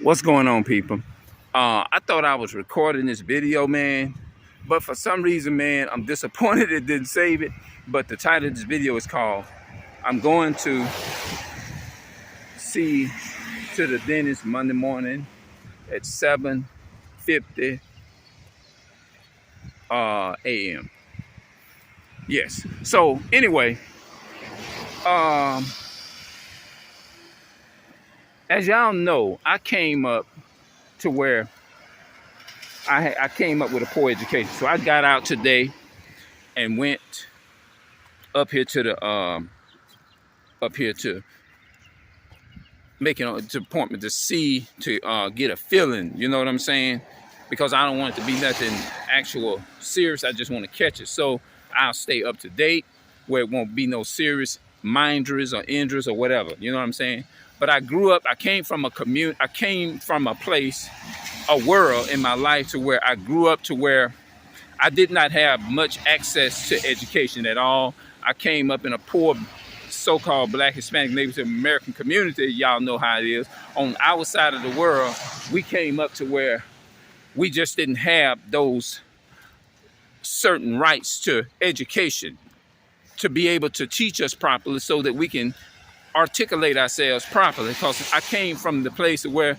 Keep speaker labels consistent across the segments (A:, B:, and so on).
A: What's going on, people? I thought I was recording this video, man, but for some reason, man, I'm disappointed it didn't save it. But the title of this video is called I'm going to see to the dentist Monday morning at 7:50 a.m. Yes. So anyway, um, as y'all know, I came up to where I came up with a poor education. So I got out today and went up here to the up here to making an appointment to see to get a feeling. You know what I'm saying? Because I don't want it to be nothing actual serious. I just want to catch it. So I'll stay up to date where it won't be no serious injuries or injuries or whatever. You know what I'm saying? But I grew up. I came from a community. I came from a place, a world in my life to where I grew up to where I did not have much access to education at all. I came up in a poor so-called Black, Hispanic, Native American community. Y'all know how it is. On our side of the world, we came up to where we just didn't have those certain rights to education to be able to teach us properly so that we can articulate ourselves properly. Because I came from the place where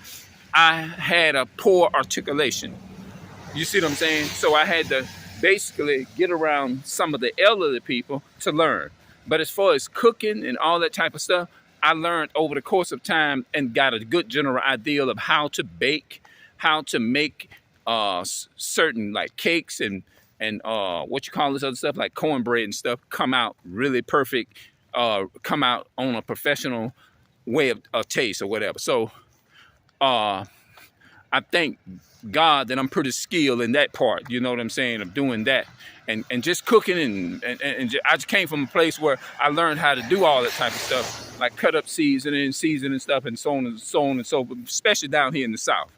A: I had a poor articulation. You see what I'm saying? So I had to basically get around some of the elderly people to learn. But as far as cooking and all that type of stuff, I learned over the course of time and got a good general idea of how to bake, how to make certain like cakes and what you call this other stuff like cornbread and stuff come out really perfect, come out on a professional way of taste or whatever. So I thank God that I'm pretty skilled in that part. You know what I'm saying? Of doing that and just cooking and I just came from a place where I learned how to do all that type of stuff, like cut up seasoning stuff and so on and so on and so forth, especially down here in the South.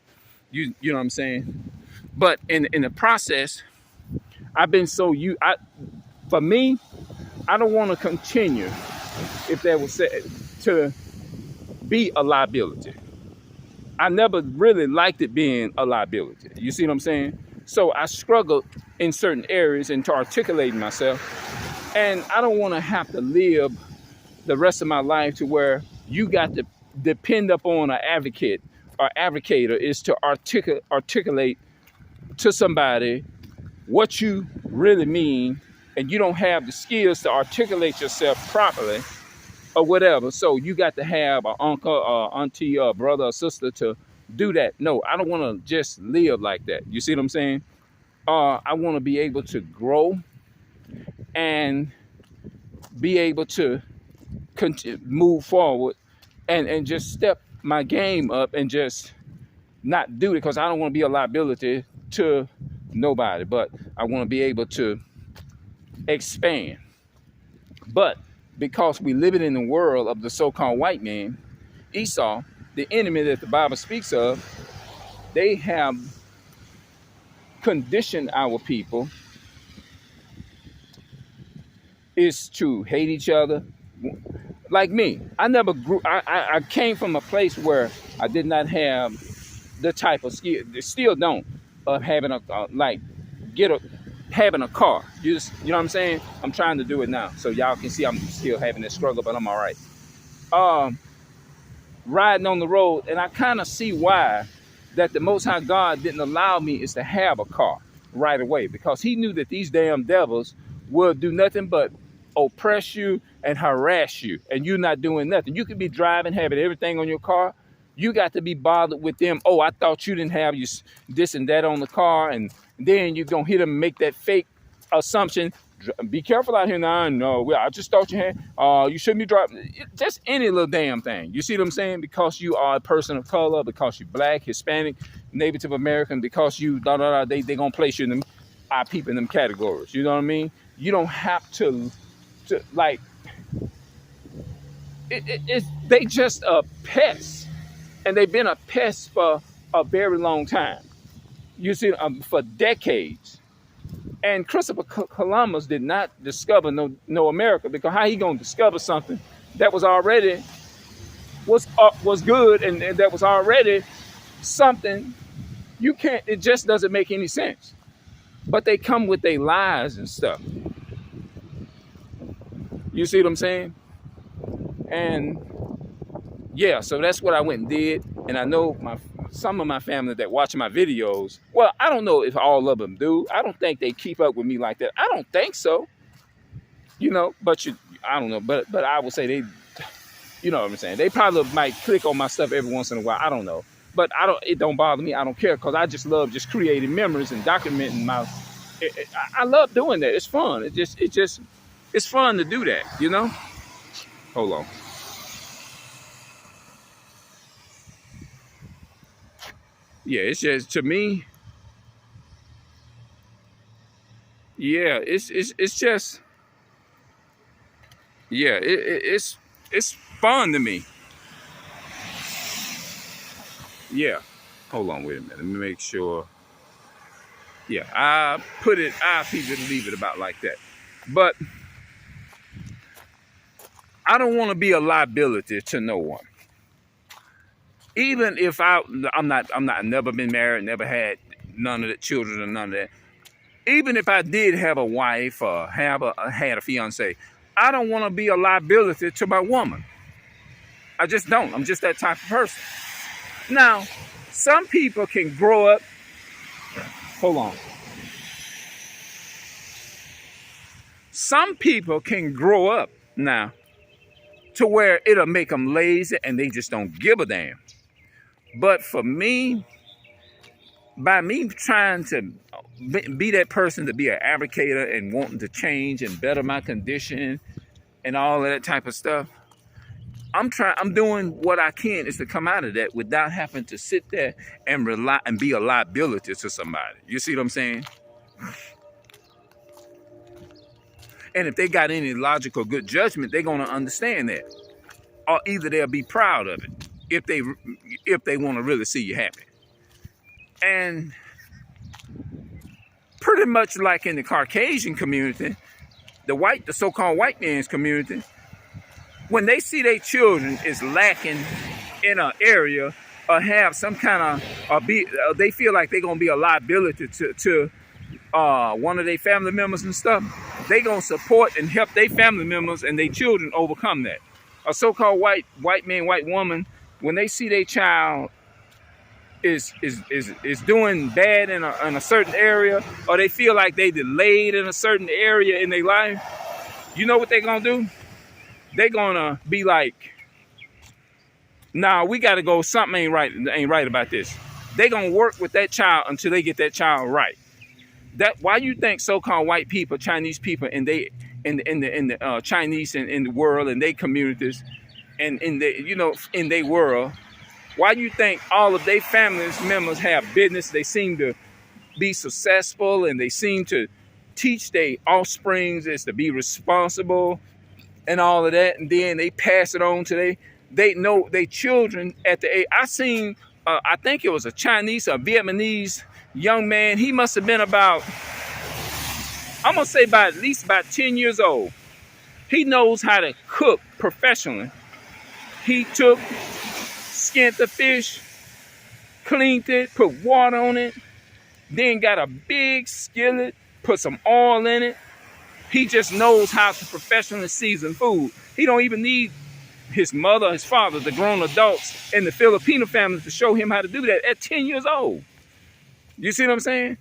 A: You know what I'm saying? But in the process, I've been for me, I don't want to continue if that was said to be a liability. I never really liked it being a liability. You see what I'm saying? So I struggled in certain areas into articulating myself. And I don't want to have to live the rest of my life to where you got to depend upon an advocate or advocator is to articulate to somebody what you really mean, and you don't have the skills to articulate yourself properly or whatever. So you got to have an uncle or auntie or brother or sister to do that. No, I don't want to just live like that. You see what I'm saying? I want to be able to grow and be able to move forward and just step my game up and just not do it because I don't want to be a liability to nobody, but I want to be able to expand. But because we live in the world of the so-called white man, Esau, the enemy that the Bible speaks of, they have conditioned our people is to hate each other. Like me, I never grew, I came from a place where I did not have the type of skill, still don't, of having having a car. You know what I'm saying? I'm trying to do it now. So y'all can see I'm still having this struggle, but I'm all right. Riding on the road, and I kind of see why that the Most High God didn't allow me is to have a car right away, because he knew that these damn devils would do nothing but oppress you and harass you, and you're not doing nothing. You could be driving, having everything on your car. You got to be bothered with them. Oh, I thought you didn't have this and that on the car, and then you're gonna hit them and make that fake assumption. Be careful out here now. No, I just thought you had. You shouldn't be driving. Just any little damn thing. You see what I'm saying? Because you are a person of color, because you're Black, Hispanic, Native American, because you they gonna place you in them. I peep in them categories. You know what I mean? You don't have to like. They just a pest, and they've been a pest for a very long time. You see, for decades. And Christopher Columbus did not discover no America, because how he gonna discover something that was already was good and that was already something you can't, it just doesn't make any sense. But they come with their lies and stuff. You see what I'm saying? And yeah, so that's what I went and did. And I know some of my family that watch my videos, well, I don't know if all of them do. I don't think they keep up with me like that. I don't think so. But I don't know. But I would say they, you know what I'm saying? They probably might click on my stuff every once in a while. I don't know. But it don't bother me. I don't care, because I just love just creating memories and documenting I love doing that. It's fun. It's fun to do that, Hold on. Yeah, it's just, to me, yeah, it's just, yeah, it's fun to me. Yeah. Hold on, wait a minute. Let me make sure. Yeah, I keep it, leave it about like that. But I don't want to be a liability to no one. Even if I'm not, never been married, never had none of the children or none of that. Even if I did have a wife or had a fiance, I don't want to be a liability to my woman. I just don't. I'm just that type of person. Now, some people can grow up. Hold on. Some people can grow up now to where it'll make them lazy and they just don't give a damn. But for me, by me trying to be that person, to be an advocator and wanting to change and better my condition and all of that type of stuff, I'm doing what I can is to come out of that without having to sit there and rely and be a liability to somebody. You see what I'm saying? And if they got any logical good judgment, they're gonna understand that, or either they'll be proud of it if they want to really see you happy. And pretty much like in the Caucasian community, the so-called white man's community, when they see their children is lacking in an area or have some kind of, they feel like they're gonna be a liability to one of their family members and stuff, they gonna support and help their family members and their children overcome that. A so-called white man, white woman, when they see their child is doing bad in a certain area, or they feel like they delayed in a certain area in their life, you know what they're gonna do? They're gonna be like, nah, we gotta go, something ain't right about this. They're gonna work with that child until they get that child right. That why you think so-called white people, Chinese people, and they in the Chinese and in the world and their communities and in their world, why you think all of their family members have business? They seem to be successful and they seem to teach their offsprings is to be responsible and all of that, and then they pass it on to they know their children at the age. I seen I think it was a Chinese or Vietnamese young man. He must have been about, I'm gonna say at least 10 years old. He knows how to cook professionally. He skinned the fish, cleaned it, put water on it, then got a big skillet, put some oil in it. He just knows how to professionally season food. He don't even need his mother, his father, the grown adults in the Filipino family to show him how to do that at 10 years old. You see what I'm saying?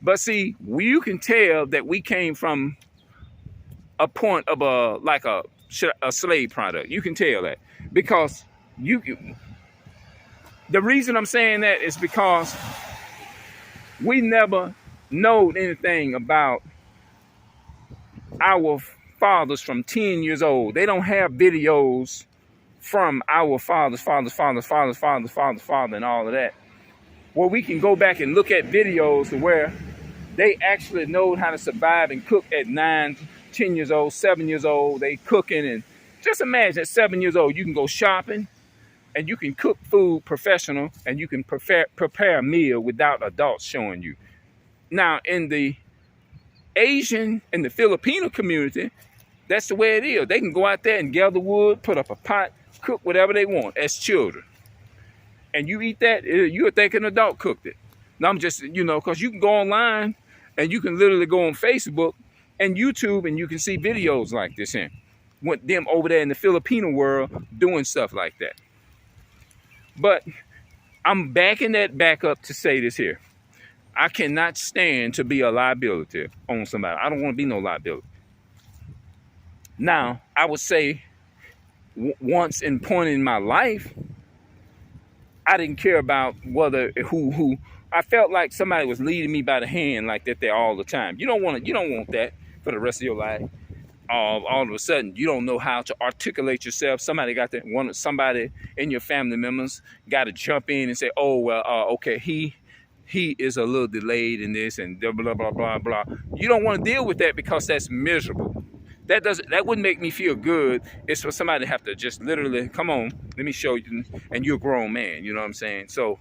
A: But see, you can tell that we came from a point of a slave product. You can tell that because the reason I'm saying that is because we never know anything about our fathers from 10 years old. They don't have videos from our fathers, and all of that, where we can go back and look at videos where they actually know how to survive and cook at 9, 10 years old, 7 years old. They cooking, and just imagine at 7 years old, you can go shopping and you can cook food professional and you can prepare a meal without adults showing you. Now, in the Asian and the Filipino community, that's the way it is. They can go out there and gather wood, put up a pot, cook whatever they want as children. and you eat that, you would think an adult cooked it. Now I'm just, because you can go online and you can literally go on Facebook and YouTube and you can see videos like this and went them over there in the Filipino world doing stuff like that. But I'm backing that back up to say this here. I cannot stand to be a liability on somebody. I don't want to be no liability. Now, I would say once in point in my life, I didn't care about whether who. I felt like somebody was leading me by the hand like that there all the time. You don't want that for the rest of your life. All of a sudden, you don't know how to articulate yourself. Somebody in your family members got to jump in and say, "Oh well, okay, he is a little delayed in this and blah blah blah blah blah." You don't want to deal with that because that's miserable. That wouldn't make me feel good. It's for somebody to have to just literally come on, let me show you, and you're a grown man. You know what I'm saying? So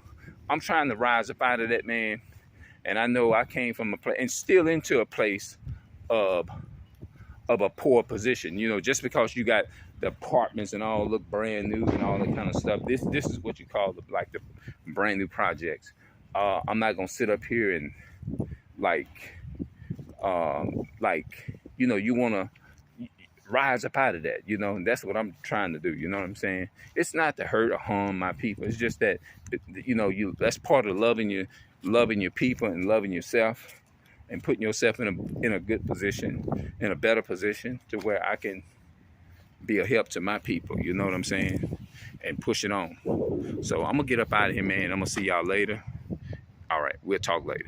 A: I'm trying to rise up out of that, man. And I know I came from a place and still into a place of a poor position. Just because you got the apartments and all look brand new and all that kind of stuff. This is what you call the brand new projects. I'm not gonna sit up here and you wanna rise up out of that, and that's what I'm trying to do. You know what I'm saying? It's not to hurt or harm my people. It's just that, that's part of loving your people and loving yourself and putting yourself in a good position, in a better position to where I can be a help to my people. You know what I'm saying? And push it on. So I'm gonna get up out of here, man. I'm gonna see y'all later. All right, we'll talk later.